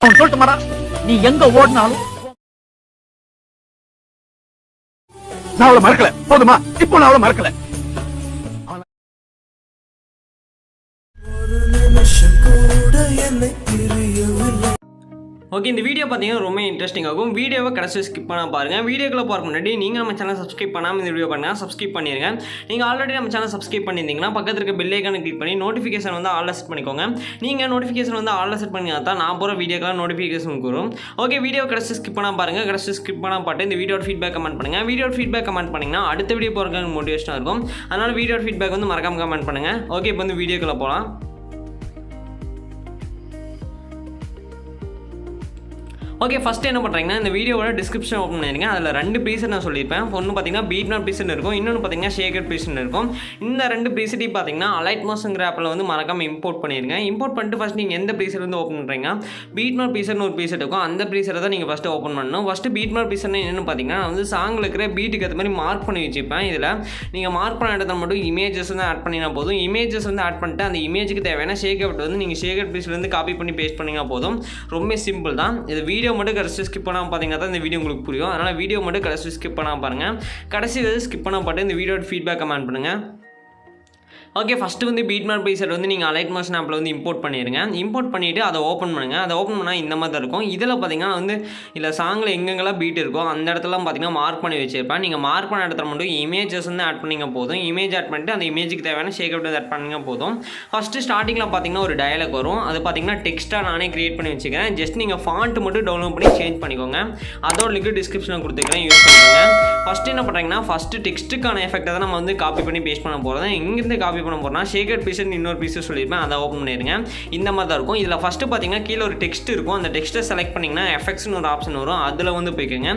சொல்லட்டுமாடா, நீ எங்க ஓடினாலும் நான் அவளை மறக்கல. போதுமா? இப்போ நான் அவளை மறக்கல. ஓகே, இந்த வீடியோ பார்த்தீங்கன்னா ரொம்ப இன்ட்ரெஸ்டிங் ஆகும். வீடியோவை கடைசி ஸ்கிப் பண்ண பாருங்கள். வீடியோக்குள்ளே போகிற முன்னாடி நீங்கள் நம்ம சேனல் சப்ஸ்கிரைப் பண்ணாமல் இந்த வீடியோ பண்ணுங்கள், சப்ஸ்கிரைப் பண்ணிடுங்க. நீங்கள் ஆல்ரெடி நம்ம சேனல் சப்ஸ்கிரைப் பண்ணியிருந்தீங்கன்னா பக்கத்தில் இருக்க பெல் ஐக்கானை கிளிக் பண்ணி நோட்டிஃபிகேஷன் வந்து ஆல்ல செட் பண்ணிக்கோங்க. நீங்கள் நோட்டிஃபிகேஷன் வந்து ஆல்ல செட் பண்ணி தான் நான் போகிற வீடியோக்கெல்லாம் நோட்டிஃபிகேஷன் வரும். ஓகே, வீடியோ கடைசி ஸ்கிப் பண்ணால் பாருங்கள். கடைசி ஸ்கிப் பண்ணால் பாட்டு இந்த வீடியோட ஃபீட்பேக் கமெண்ட் பண்ணுங்கள். வீடியோட ஃபீட்பேக் கமெண்ட் பண்ணிங்கன்னா அடுத்த வீடியோ போகிறதுக்கு மோட்டிவேஷனாக இருக்கும். அதனால் வீடியோட ஃபீட்பேக் வந்து மறக்காமல் கமெண்ட் பண்ணுங்கள். ஓகே, இப்போ வந்து வீடியோக்குள்ளே போகலாம். ஓகே, ஃபஸ்ட்டு என்ன பண்ணுறீங்கன்னா இந்த வீடியோவோட டிஸ்கிரிப்ஷன் ஓப்பன் பண்ணிருங்க. அதில் 2 ப்ரீசெட் நான் சொல்லியிருப்பேன். ஒன்று பார்த்தீங்கன்னா பீட்நாட் ப்ரீசெட் இருக்கும், இன்னொன்று பார்த்தீங்கன்னா ஷேகர் ப்ரீசெட் இருக்கும். இந்த 2 ப்ரீசெட்டையும் பார்த்தீங்கன்னா அலைட்மோஸ்ங்கிற ஆப்பில் வந்து மறக்காமல் இம்போர்ட் பண்ணிடுங்க. இம்போர்ட் பண்ணிட்டு ஃபஸ்ட் நீங்கள் எந்த ப்ரீசெட் வந்து ஓப்பன் பண்ணுறீங்க, பீட்நாட் ப்ரீசெட்னு ஒரு ப்ரீசெட் இருக்கும். அந்த ப்ரீசெட்டை தான் நீங்கள் ஃபஸ்ட்டு ஓப்பன் பண்ணணும். ஃபஸ்ட்டு பீட்நாட் ப்ரீசெட்னு என்னென்னு பார்த்தீங்கன்னா நான் வந்து சாங்கில் இருக்கிற பீட்டுக்கு ஏற்ற மாதிரி மார்க் பண்ணி வச்சுப்பேன். இதில் நீங்கள் மார்க் பண்ண இடத்துல மட்டும் இமேஜஸ் வந்து ஆட் பண்ணினா போதும். இமேஜஸ் வந்து ஆட் பண்ணிட்டு அந்த இமேஜுக்கு தேவையான ஷேகர் வந்து நீங்கள் ஷேகர் ப்ரீசெட்லேருந்து காப்பி பண்ணி பேஸ்ட் பண்ணிங்கன்னா போதும். ரொம்ப சிம்பிள் தான். இது வீடியோ மட்டும் கடைசி ஸ்கிப் பண்ணாமல் பார்த்தீங்கன்னா தான் இந்த வீடியோ உங்களுக்கு புரியும். அதனால் வீடியோ மட்டும் கடைசி ஸ்கிப் பண்ணாமல் பாருங்கள். கடைசி ஸ்கிப் பண்ணால் பாட்டு இந்த வீடியோட ஃபீட்பேக் கமெண்ட் பண்ணுங்கள். ஓகே, ஃபஸ்ட்டு வந்து பீட்நாட் ப்ரீசெட் வந்து நீங்கள் அலைட்மோஷன் ஆப்பில் வந்து இம்போர்ட் பண்ணிடுங்க. இம்போர்ட் பண்ணிவிட்டு அதை ஓப்பன் பண்ணுங்கள். அதை ஓப்பன் பண்ணால் இந்த மாதிரி தான் இருக்கும். இதில் பார்த்தீங்கன்னா வந்து இல்லை சாங்கில் எங்கெங்கெல்லாம் பீட் இருக்கோ அந்த இடத்துலாம் பார்த்தீங்கன்னா மார்க் பண்ணி வச்சிருப்பேன். நீங்கள் மார்க் பண்ண இடத்துல மட்டும் இமேஜஸ் வந்து ஆட் பண்ணிங்க போதும். இமேஜ் ஆட் பண்ணிட்டு அந்த இமேஜுக்கு தேவையான ஷேக் அவுட் ஆட் பண்ணிங்க போதும். ஃபஸ்ட்டு ஸ்டார்டிங்கில் பார்த்தீங்கன்னா ஒரு டயலாக் வரும். அது பார்த்தீங்கன்னா டெக்ஸ்ட்டாக நானே கிரியேட் பண்ணி வச்சுக்கிறேன். ஜஸ்ட் நீங்கள் ஃபாண்ட் மட்டும் டவுன்லோட் பண்ணி சேஞ்ச் பண்ணிக்கோங்க. அதோட லிங்க் டிஸ்கிரிப்ஷனில் கொடுத்துக்கிறேன், யூஸ் பண்ணிக்கோங்க. ஃபஸ்ட்டு என்ன பண்ணுறீங்கன்னா ஃபஸ்ட்டு டெக்ஸ்ட்டுக்கான எஃபெக்ட்டை தான் நம்ம வந்து காப்பி பண்ணி பேஸ்ட் பண்ண போகிறோம். இங்கேருந்து காப்பி பண்ண போகிறோம்னா ஷேகர் பீசன் இன்னொரு பீஸஸ் சொல்லியிருப்பேன், அதை ஓப்பன் பண்ணிடுங்க. இந்த மாதிரி தான் இருக்கும். இதில் ஃபஸ்ட்டு பார்த்தீங்கன்னா கீழே ஒரு டெக்ஸ்ட் இருக்கும். அந்த டெக்ஸ்ட்டை செலக்ட் பண்ணிங்கன்னா எஃபெக்ட்ஸ்னு ஒரு ஆப்ஷன் வரும். அதில் வந்து போய்க்குங்க.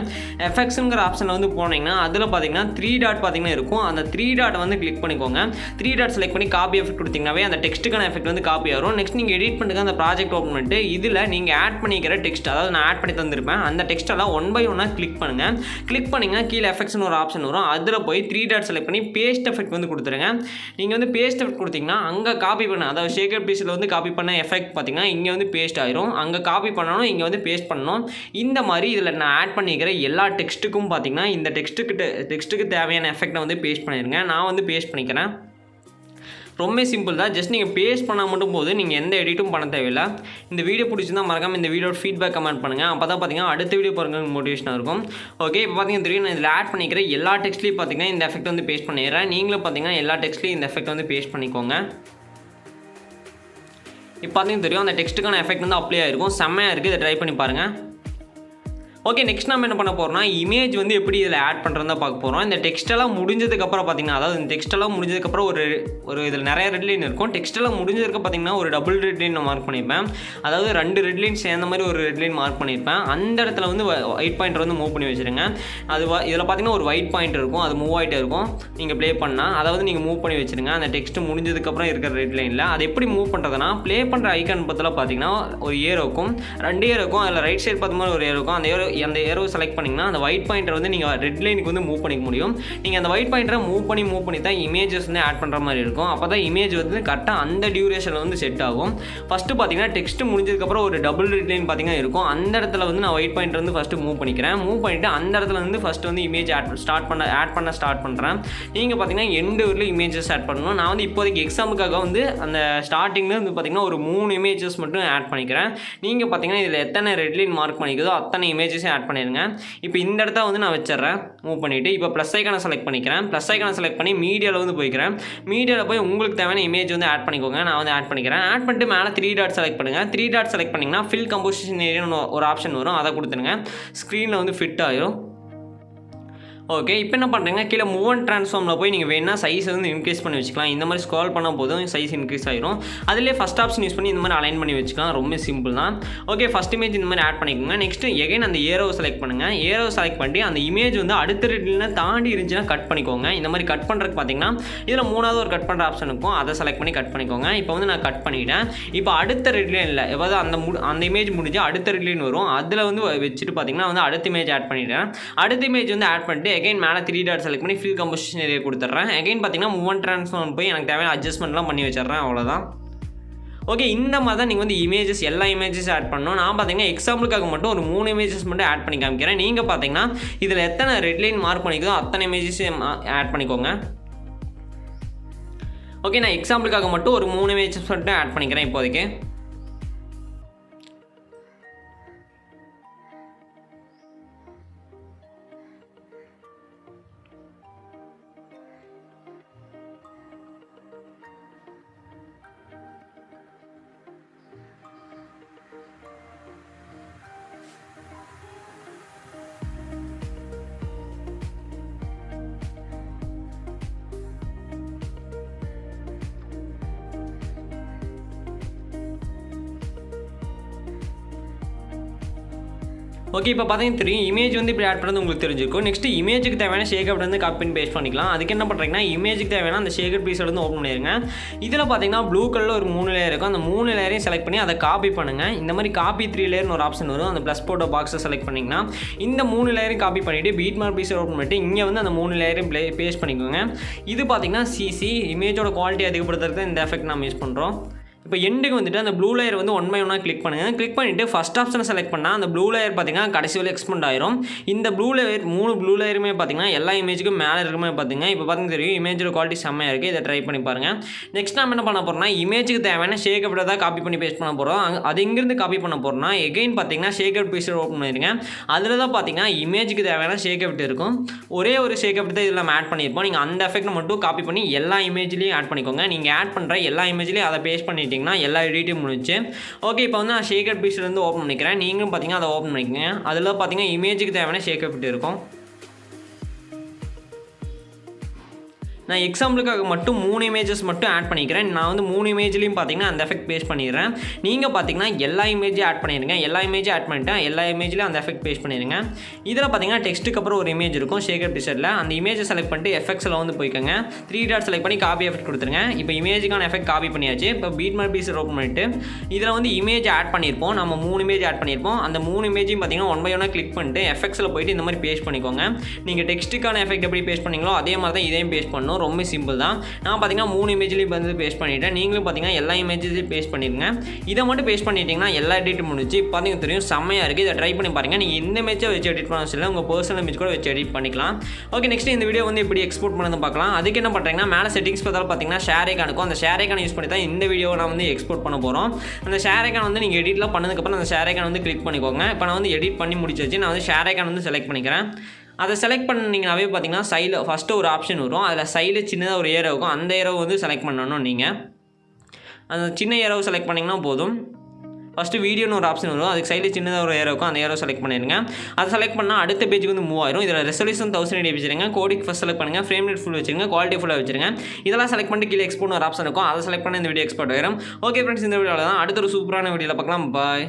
எஃபெக்ட்ஸுங்கிற ஆப்ஷனில் வந்து போனீங்கன்னா அதில் பார்த்தீங்கன்னா 3 டாட் பார்த்தீங்கன்னா இருக்கும். அந்த 3 டாட் வந்து கிளிக் பண்ணிக்கோங்க. 3 டாட் செலக்ட் பண்ணி காப்பி எஃபெக்ட் கொடுத்தீங்கன்னாவே அந்த டெக்ஸ்ட்டுக்கான எஃபெக்ட் வந்து காப்பி ஆகும். நெக்ஸ்ட் நீங்கள் எடிட் பண்ணுங்க. அந்த ப்ராஜெக்ட் ஓப்பன் பண்ணிட்டு இதில் நீங்கள் ஆட் பண்ணிக்கிற டெக்ஸ்ட், அதாவது நான் ஆட் பண்ணி தந்திருப்பேன், அந்த டெக்ஸ்ட்டெல்லாம் 1 by 1 கிளிக் பண்ணுங்கள். கிளிக் பண்ணிங்கன்னா கீழே எஃபெக்ட்ஸ்னு ஒரு ஆப்ஷன் வரும். அதில் போய் 3 டாட் செலக்ட் பண்ணி பேஸ்ட் எஃபெக்ட் வந்து கொடுத்துருங்க. நீங்கள் வந்து பேஸ்ட் எஃபெக்ட் கொடுத்தீங்கன்னா அங்கே காப்பி பண்ண, அதாவது ஷேகர் பீஸில் வந்து காப்பி பண்ண எஃபெக்ட் பார்த்தீங்கன்னா இங்கே வந்து பேஸ்ட் ஆயிரும். அங்கே காப்பி பண்ணணும், இங்கே வந்து பேஸ்ட் பண்ணணும். இந்த மாதிரி இதில் நான் ஆட் பண்ணிக்கிற எல்லா டெக்ஸ்ட்டுக்கும் பார்த்தீங்கன்னா இந்த டெக்ஸ்ட்டுக்கு தேவையான எஃபெக்டை வந்து பேஸ்ட் பண்ணிடுங்க. நான் வந்து பேஸ்ட் பண்ணிக்கிறேன். ரொம்ப சிம்பிள் தான். ஜஸ்ட் நீங்கள் பேஸ்ட் பண்ணால் மட்டும் போது, நீங்கள் எந்த எடிட்டும் பண்ண தேவையில்லை. இந்த வீடியோ பிடிச்சிருந்தா மறக்காமல் இந்த வீடியோட ஃபீட்பேக் கமெண்ட் பண்ணுங்கள். அப்போ தான் பார்த்தீங்கன்னா அடுத்த வீடியோ பாருங்கள் மோட்டிவேஷனாக இருக்கும். ஓகே, இப்போ பார்த்தீங்கன்னா தெரியும், நான் இதில் ஆட் பண்ணிக்கிற எல்லா டெக்ஸ்ட்லையும் பார்த்தீங்கன்னா இந்த எஃபெக்ட் வந்து பேஸ்ட் பண்ணிடுறேன். நீங்களும் பார்த்தீங்கன்னா எல்லா டெக்ஸ்ட்லையும் இந்த எஃபெக்ட் வந்து பேஸ்ட் பண்ணிக்கோங்க. இப்போ பார்த்தீங்கன்னா தெரியும், அந்த டெக்ஸ்ட்டுக்கான எஃபெக்ட் வந்து அப்ளை ஆகிருக்கும். செம்மையாக இருக்குது. இதை ட்ரை பண்ணி பாருங்கள். ஓகே, நெக்ஸ்ட் நம்ம என்ன பண்ண போகிறோம்னா இமேஜ் வந்து எப்படி இதில் ஆட் பண்ணுறதா பார்க்க போகிறோம். இந்த டெக்ஸ்ட்டெல்லாம் முடிஞ்சதுக்கப்புறம் பார்த்தீங்கன்னா, அதாவது இந்த டெக்ஸ்ட்டெல்லாம் முடிஞ்சதுக்கப்புறம் ஒரு இதில் நிறைய ரெட் லைன் இருக்கும். டெக்ஸ்ட்டெல்லாம் முடிஞ்சதுக்கு பார்த்தீங்கன்னா ஒரு டபுள் ரெட் லைன் நான் மார்க் பண்ணியிருப்பேன். அதாவது 2 ரெட் லைன் சேர்ந்த மாதிரி ஒரு ரெட் லைன் மார்க் பண்ணியிருப்பேன். அந்த இடத்துல வந்து ஒயிட் பாயிண்டர் வந்து மூவ் பண்ணி வச்சுருங்க. அது இதில் பார்த்தீங்கன்னா ஒரு ஒயிட் பாயிண்ட் இருக்கும், அது மூவ் ஆகிட்டே இருக்கும். நீங்கள் ப்ளே பண்ணால் அதாவது நீங்கள் மூவ் பண்ணி வச்சுருங்க. அந்த டெக்ஸ்ட்டு முடிஞ்சதுக்கப்புறம் இருக்கிற ரெட் லைனில் அது எப்படி மூவ் பண்ணுறதுனா, ப்ளே பண்ணுற ஐக்கான் பற்றில பார்த்தீங்கன்னா ஒரு ஏரோ இருக்கும், 2 ஏரோ இருக்கும். அதில் ரைட் சைடு பார்த்த மாதிரி ஒரு ஏரோ இருக்கும். அந்த ஏரோ செலக்ட் பண்ணிங்கன்னா அந்த ஒயிட் பாயிண்டர் வந்து நீங்கள் ரெட் லைனுக்கு வந்து மூவ் பண்ணிக்க முடியும். நீங்கள் அந்த ஒயிட் பாயிண்டரை மூவ் பண்ணி தான் இமேஜஸ் வந்து ஆட் பண்ணுற மாதிரி இருக்கும். அப்போ தான் இமேஜ் வந்து கரெக்டாக அந்த டியூரேஷனில் வந்து செட் ஆகும். ஃபஸ்ட்டு பார்த்தீங்கன்னா டெக்ஸ்ட் முடிஞ்சதுக்கப்புறம் ஒரு டபுள் ரெட் லைன் பார்த்தீங்கன்னா இருக்கும். அந்த இடத்துல வந்து நான் ஒயிட் பாயிண்டர் வந்து ஃபஸ்ட்டு மூவ் பண்ணிவிட்டு அந்த இடத்துல வந்து ஃபஸ்ட்டு வந்து இமேஜ் ஆட் பண்ண ஸ்டார்ட் பண்ணுறேன். நீங்கள் பார்த்தீங்கன்னா எண்டு வரையிலும் இமேஜஸ் ஆட் பண்ணணும். நான் வந்து இப்போதைக்கு எக்ஸாமுக்காக வந்து அந்த ஸ்டார்டிங்கில் வந்து பார்த்தீங்கன்னா ஒரு 3 இமேஜஸ் மட்டும் ஆட் பண்ணிக்கிறேன். நீங்கள் பார்த்தீங்கன்னா இதில் எத்தனை ரெட் லைன் மார்க் பண்ணிக்கிறதோ அத்தனை இமேஜஸையும் ஆட் பண்ணிடுங்க. இப்போ இந்த இடத்த வந்து நான் வச்சிடறேன், மூவ் பண்ணிவிட்டு இப்போ ப்ளஸ் ஐக்கானை செலக்ட் பண்ணிக்கிறேன். ப்ளஸ் ஐக்கானை செலக்ட் பண்ணி மீடியாவில் வந்து போய்க்கிறேன். மீடியாவில் போய் உங்களுக்கு தேவையான இமேஜ் வந்து ஆட் பண்ணிக்கோங்க. நான் வந்து ஆட் பண்ணிக்கிறேன். ஆட் பண்ணிட்டு மேலே 3 டாட் செலக்ட் பண்ணுங்கள். 3 டாட் செலக்ட் பண்ணிங்கன்னா ஃபில் கம்போசிஷன் ஏரியான்னு ஒரு ஆப்ஷன் வரும், அதை கொடுத்துருங்க. ஸ்க்ரீனில் வந்து ஃபிட் ஆகிரும். ஓகே, இப்போ என்ன பண்ணுறீங்கன்னா கீழே மூவ் அண்ட் ட்ரான்ஸ்ஃபார்மில் போய் நீங்கள் வேணால் சைஸ் வந்து இன்க்ரீஸ் பண்ணி வச்சுக்கலாம். இந்த மாதிரி ஸ்க்ரால் பண்ண போதும் சைஸ் இன்க்ரீஸ் ஆகிரும். அதிலே ஃபஸ்ட் ஆப்ஷன் யூஸ் பண்ணி இந்த மாதிரி அலைன் பண்ணி வச்சுக்கலாம். ரொம்ப சிம்பிள் தான். ஓகே, ஃபஸ்ட் இமேஜ் இந்த மாதிரி ஆட் பண்ணிக்கோங்க. நெக்ஸ்ட்டு எகைன் அந்த ஏரோவை செலக்ட் பண்ணுங்கள். ஏரோவை செலக்ட் பண்ணி அந்த இமேஜ் வந்து அடுத்த ரெட்லில் தாண்டி இருந்துச்சுன்னா கட் பண்ணிக்கோங்க. இந்த மாதிரி கட் பண்ணுறதுக்கு பார்த்தீங்கன்னா இதில் 3வது ஒரு கட் பண்ணுற ஆப்ஷன் இருக்கும், அதை செலக்ட் பண்ணி கட் பண்ணிக்கோங்க. இப்போ வந்து நான் கட் பண்ணிவிட்டேன். இப்போ அடுத்த ரெட்லைன் இல்லை, எதாவது அந்த இமேஜ் முடிஞ்சு அடுத்த ரெட்லைன் வரும். அதில் வந்து வச்சுட்டு பார்த்தீங்கன்னா வந்து அடுத்த இமேஜ் ஆட் பண்ணிவிட்டேன். அடுத்த இமேஜ் வந்து ஆட் பண்ணிட்டு எகைன் மேலே 3 டாட் செலக்ட் பண்ணி ஃபில் கம்போசிஷன் ஏரியா கொடுத்துட்றேன். அகைன் பார்த்தீங்கன்னா மூவ் அண்ட் ட்ரான்ஸ்ஃபார்ம் போய் எனக்கு தேவையான அட்ஜஸ்ட்மெண்ட்லாம் பண்ணி வச்சிடுறேன். அவ்வளோதான். ஓகே, இந்த மாதிரி தான் நீங்கள் வந்து இமேஜஸ் எல்லா இமேஜஸ் ஆட் பண்ணணும். நான் பார்த்தீங்கன்னா எக்ஸாம்பிளுக்காக மட்டும் ஒரு 3 இமேஜஸ் மட்டும் ஆட் பண்ணி காமிக்கிறேன். நீங்கள் பார்த்தீங்கன்னா இதில் எத்தனை ரெட் லைன் மார்க் பண்ணிக்குதோ அத்தனை இமேஜஸையும் ஆட் பண்ணிக்கோங்க. ஓகே, நான் எக்ஸாம்பிளுக்காக மட்டும் ஒரு 3 இமேஜஸ் மட்டும் ஆட் பண்ணிக்கிறேன் இப்போதைக்கு. ஓகே, இப்போ பார்த்தீங்கன்னா தெரியும் இமேஜ் வந்து இப்படி ஆட் பண்ணுறது உங்களுக்கு தெரிஞ்சிருக்கும். நெக்ஸ்ட்டு இமேஜுக்கு தேவையான ஷேகப் வந்து காப்பி பண்ணி பேஸ்ட் பண்ணிக்கலாம். அதுக்கு என்ன பண்ணுறீங்கன்னா இமேஜுக்கு தேவையான அந்த ஷேகப் பீஸை வந்து ஓப்பன் பண்ணிடுங்க. இதில் பார்த்தீங்கன்னா ப்ளூ கலரில் ஒரு 3 லேயர் இருக்கும். அந்த 3 லேயரையும் செலக்ட் பண்ணி அதை காப்பி பண்ணுங்கள். இந்த மாதிரி காப்பி 3 லேயர்னு ஒரு ஆப்ஷன் வரும். அந்த ப்ளஸ் போட்டோ பாக்ஸை செலக்ட் பண்ணிங்கன்னா இந்த 3 லேயரையும் காப்பி பண்ணிவிட்டு பீட் மார்க் பீஸை ஓப்பன் பண்ணிட்டு இங்கே வந்து அந்த 3 லேயரையும் பேஸ்ட் பண்ணிக்கோங்க. இது பார்த்தீங்கன்னா சிசி இமேஜோட குவாலிட்டி அதிகப்படுத்துறதுக்கு இந்த எஃபெக்ட் நம்ம யூஸ் பண்ணுறோம். இப்போ எண்டுக்கு வந்துட்டு அந்த ப்ளூ லேயர் வந்து 1 by 1 கிளிக் பண்ணுங்கள். கிளிக் பண்ணிவிட்டு ஃபஸ்ட் ஆப்ஷனை செலக்ட் பண்ணால் அந்த ப்ளூ லேயர் பார்த்தீங்கன்னா கடைசி வரை எக்ஸ்பெண்ட் ஆயிரும். இந்த ப்ளூ லேயர் 3 ப்ளூ லேயருமே பார்த்தீங்கன்னா எல்லா இமேஜுக்கும் மேலே இருக்குமே பார்த்தீங்க. இப்போ பார்த்தீங்கன்னா தெரியும் இமேஜோட குவாலிட்டி செம்மையாக இருக்குது. இதை ட்ரை பண்ணி பாருங்கள். நெக்ஸ்ட் நம்ம என்ன பண்ண போகிறோம்னா இமேஜுக்கு தேவையான ஷேக் அவுட் தான் காப்பி பண்ணி பேஸ்ட் பண்ண போகிறோம். அது எங்கேருந்து காப்பி பண்ண போகிறோம்னா எகைன் பார்த்தீங்கன்னா ஷேக் அவுட் பீஸை ஓப்பன் பண்ணிடுங்க. அதில் தான் பார்த்தீங்கன்னா இமேஜுக்கு தேவையான ஷேக் அவுட் இருக்கும். ஒரே ஒரு ஷேக் அவுட் தான் இதில் நம்ம ஆட் பண்ணியிருப்போம். நீங்கள் அந்த எஃபெக்ட் மட்டும் காப்பி பண்ணி எல்லா இமேஜ்லேயும் ஆட் பண்ணிக்கோங்க. நீங்கள் ஆட் பண்ணுற எல்லா இமேஜ்லேயும் அதை பேஸ்ட் பண்ணிட்டீங்கன்னா எல்லா எடிட்டும் முடிச்சு. ஓகே, இப்போ வந்து நான் ஷேக் அவுட் பீஸ்லேருந்து ஓப்பன் பண்ணிக்கிறேன். நீங்களும் பார்த்தீங்கன்னா அதை ஓப்பன் பண்ணிக்கங்க. அதில் பார்த்தீங்கன்னா இமேஜுக்கு தேவையான ஷேக் அவுட் இருக்கும். நான் எக்ஸாம்பிளுக்காக மட்டும் 3 இமேஜஸ் மட்டும் ஆட் பண்ணிக்கிறேன். நான் வந்து 3 இமேஜ்லையும் பார்த்தீங்கன்னா அந்த எஃபெக்ட் பேஸ்ட் பண்ணிடுறேன். நீங்கள் பார்த்தீங்கன்னா எல்லா இமேஜையும் ஆட் பண்ணிடுங்க. எல்லா இமேஜையும் ஆட் பண்ணிட்டேன். எல்லா இமேஜ்லையும் அந்த எஃபெக்ட் பேஸ்ட் பண்ணிடுங்க. இதில் பார்த்தீங்கன்னா டெக்ஸ்ட்டுக்கு அப்புறம் ஒரு இமேஜ் இருக்கும் ஷேகர் டிஷர்ட்டில். அந்த இமேஜை செலக்ட் பண்ணிட்டு எஃபெக்ட்ஸில் வந்து போய்க்கோங்க. 3 டாட் செலக்ட் பண்ணி காப்பி எஃபெக்ட் கொடுத்துருங்க. இப்போ இமேஜுக்கான எஃபெக்ட் காப்பி பண்ணியாச்சு. இப்போ பீட் மார்க் பீஸ் ஓப்பன் பண்ணிட்டு இதில் வந்து இமேஜ் ஆட் பண்ணியிருப்போம். நம்ம 3 இமேஜ் ஆட் பண்ணியிருப்போம். அந்த 3 இமேஜையும் பார்த்தீங்கன்னா 1 by 1 கிளிக் பண்ணிட்டு எஃபெக்ட்ஸில் போயிட்டு இந்த மாதிரி பேஸ்ட் பண்ணிக்கோங்க. நீங்கள் டெக்ஸ்ட்டுக்கான எஃபெக்ட் எப்படி பேஸ்ட் பண்ணீங்களோ அதே மாதிரி தான் இதையும் பேஸ்ட் பண்ணணும். ரொம்ப சிம்பிள் தான். நான் பார்த்தீங்கன்னா 3 இமேஜ்லையும் வந்து பேஸ்ட் பண்ணிட்டேன். நீங்களும் பார்த்தீங்கன்னா எல்லா இமேஜ்லையும் பேஸ்ட் பண்ணிடுங்க. இதை மட்டும் பேஸ்ட் பண்ணிட்டீங்கன்னா எல்லா எடிட்டும் முடிச்சு. பார்த்தீங்கன்னா தெரியும் செம்மையாக இருக்குது. இதை ட்ரை பண்ணி பாருங்கள். நீங்கள் இந்த இமேஜை வச்சு எடிட் பண்ண சொல்லி உங்கள் பர்சனல் இமேஜ் கூட வச்சு எடிட் பண்ணிக்கலாம். ஓகே, நெக்ஸ்ட் இந்த வீடியோ வந்து எப்படி எக்ஸ்போர்ட் பண்ணது பார்க்கலாம். அதுக்கு என்ன பண்ணுறீங்கன்னா மேலே செட்டிங்ஸ் பார்த்தாலும் பார்த்தீங்கன்னா ஷேர் ஐகான் இருக்கும். அந்த ஷேர் ஐகான் யூஸ் பண்ணி தான் இந்த வீடியோவை நான் வந்து எக்ஸ்போர்ட் பண்ண போகிறோம். அந்த ஷேர் ஐகான் வந்து நீங்கள் எடிட்லாம் பண்ணதுக்கப்புறம் அந்த ஷேர் ஐகான் வந்து கிளிக் பண்ணிக்கோங்க. இப்போ நான் வந்து எடிட் பண்ணி முடிச்சாச்சு. நான் வந்து ஷேர் ஐகான் வந்து செலக்ட் பண்ணிக்கிறேன். அதை செலக்ட் பண்ணிங்கனாவே பார்த்தீங்கன்னா சைடில் ஃபஸ்ட்டு ஒரு ஆப்ஷன் வரும். அதில் சைடில் சின்னதாக ஒரு ஏரோ இருக்கும். அந்த ஏரோ வந்து செலக்ட் பண்ணணும். நீங்கள் அந்த சின்ன ஏரோவை செலக்ட் பண்ணிங்கன்னா போதும். ஃபஸ்ட்டு வீடியோன்னு ஒரு ஆப்ஷன் வரும். அதுக்கு சைடில் சின்னதாக ஒரு ஏரோ இருக்கும். அந்த ஏரோ செலக்ட் பண்ணிடுங்க. அதை செலக்ட் பண்ணால் அடுத்த பேஜுக்கு வந்து மூவ் ஆயிரும். இதில் ரெசல்யூஷன் 1080 வச்சுருங்க. கோடிக் ஃபஸ்ட் செலக்ட் பண்ணுங்கள். ஃப்ரேம் ரேட் ஃபுல் வச்சுருங்க. குவாலிட்டி ஃபுல்லாக வச்சுருங்க. இதெல்லாம் செலக்ட் பண்ணிட்டு கீழே எக்ஸ்போர்ட் ஒரு ஆப்ஷன் இருக்கும். அதை செலக்ட் பண்ணி இந்த வீடியோ எக்ஸ்போர்ட் ஆயிரும். ஓகே ஃப்ரெண்ட்ஸ், இந்த வீடியோவில் தான் அடுத்த ஒரு சூப்பரான வீடியோவில் பார்க்கலாம். பாய்.